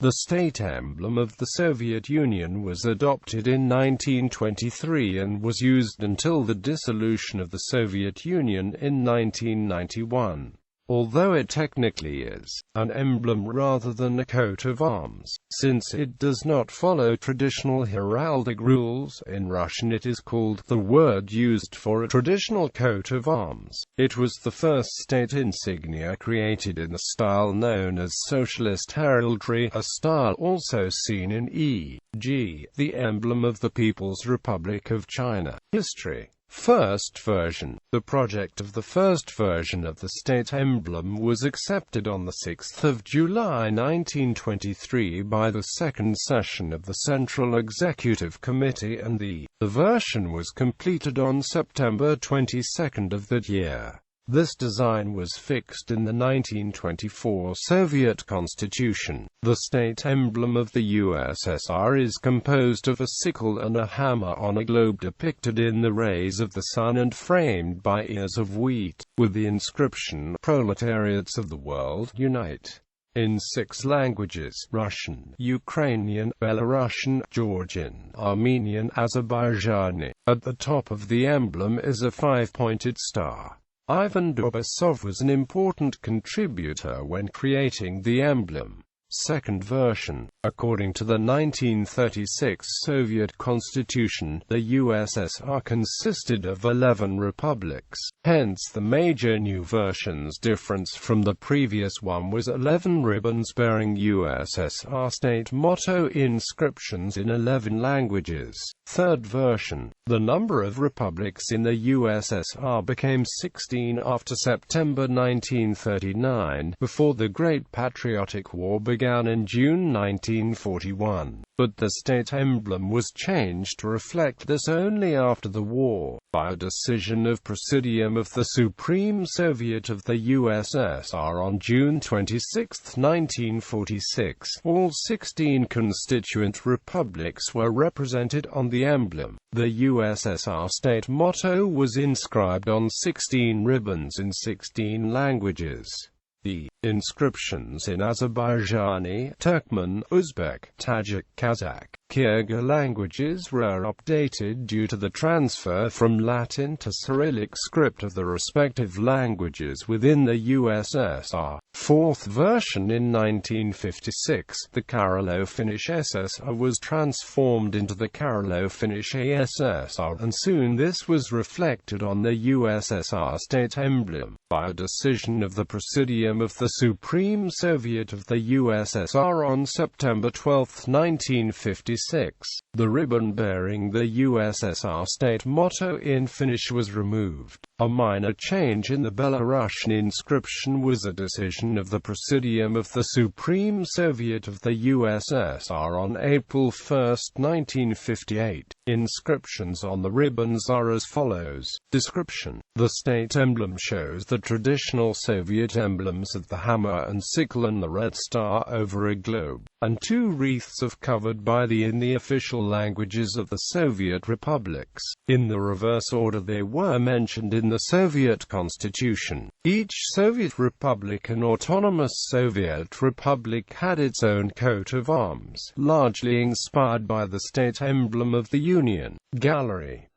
The state emblem of the Soviet Union was adopted in 1923 and was used until the dissolution of the Soviet Union in 1991. Although it technically is an emblem rather than a coat of arms, since it does not follow traditional heraldic rules, in Russian it is called the word used for a traditional coat of arms. It was the first state insignia created in the style known as socialist heraldry, a style also seen in e.g., the emblem of the People's Republic of China. History. First version. The project of the first version of the state emblem was accepted on 6 July 1923 by the second session of the Central Executive Committee, and the version was completed on September 22 of that year. This design was fixed in the 1924 Soviet Constitution. The state emblem of the USSR is composed of a sickle and a hammer on a globe depicted in the rays of the sun and framed by ears of wheat, with the inscription, "Proletariats of the world, unite." In 6 languages: Russian, Ukrainian, Belarusian, Georgian, Armenian, Azerbaijani. At the top of the emblem is a 5-pointed star. Ivan Durbasov was an important contributor when creating the emblem. Second version. According to the 1936 Soviet Constitution, the USSR consisted of 11 republics. Hence the major new version's difference from the previous one was 11 ribbons bearing USSR state motto inscriptions in 11 languages. Third version. The number of republics in the USSR became 16 after September 1939, before the Great Patriotic War began in June 1941. But the state emblem was changed to reflect this only after the war, by a decision of Presidium of the Supreme Soviet of the USSR on June 26, 1946. All 16 constituent republics were represented on the emblem. The USSR state motto was inscribed on 16 ribbons in 16 languages. The inscriptions in Azerbaijani, Turkmen, Uzbek, Tajik, Kazakh, Kyrgyz languages were updated due to the transfer from Latin to Cyrillic script of the respective languages within the USSR. Fourth version. In 1956, the Kyrillo-Finnish SSR was transformed into the Kyrillo-Finnish ASSR, and soon this was reflected on the USSR state emblem, by a decision of the Presidium of the Supreme Soviet of the USSR on September 12, 1956. The ribbon bearing the USSR state motto in Finnish was removed. A minor change in the Belarusian inscription was a decision of the Presidium of the Supreme Soviet of the USSR on April 1, 1958. Inscriptions on the ribbons are as follows. Description: the state emblem shows the traditional Soviet emblems of the hammer and sickle and the red star over a globe, and 2 wreaths of covered by in the official languages of the Soviet republics. In the reverse order they were mentioned in the Soviet Constitution. Each Soviet republic and autonomous Soviet republic had its own coat of arms, largely inspired by the state emblem of the Union. Gallery.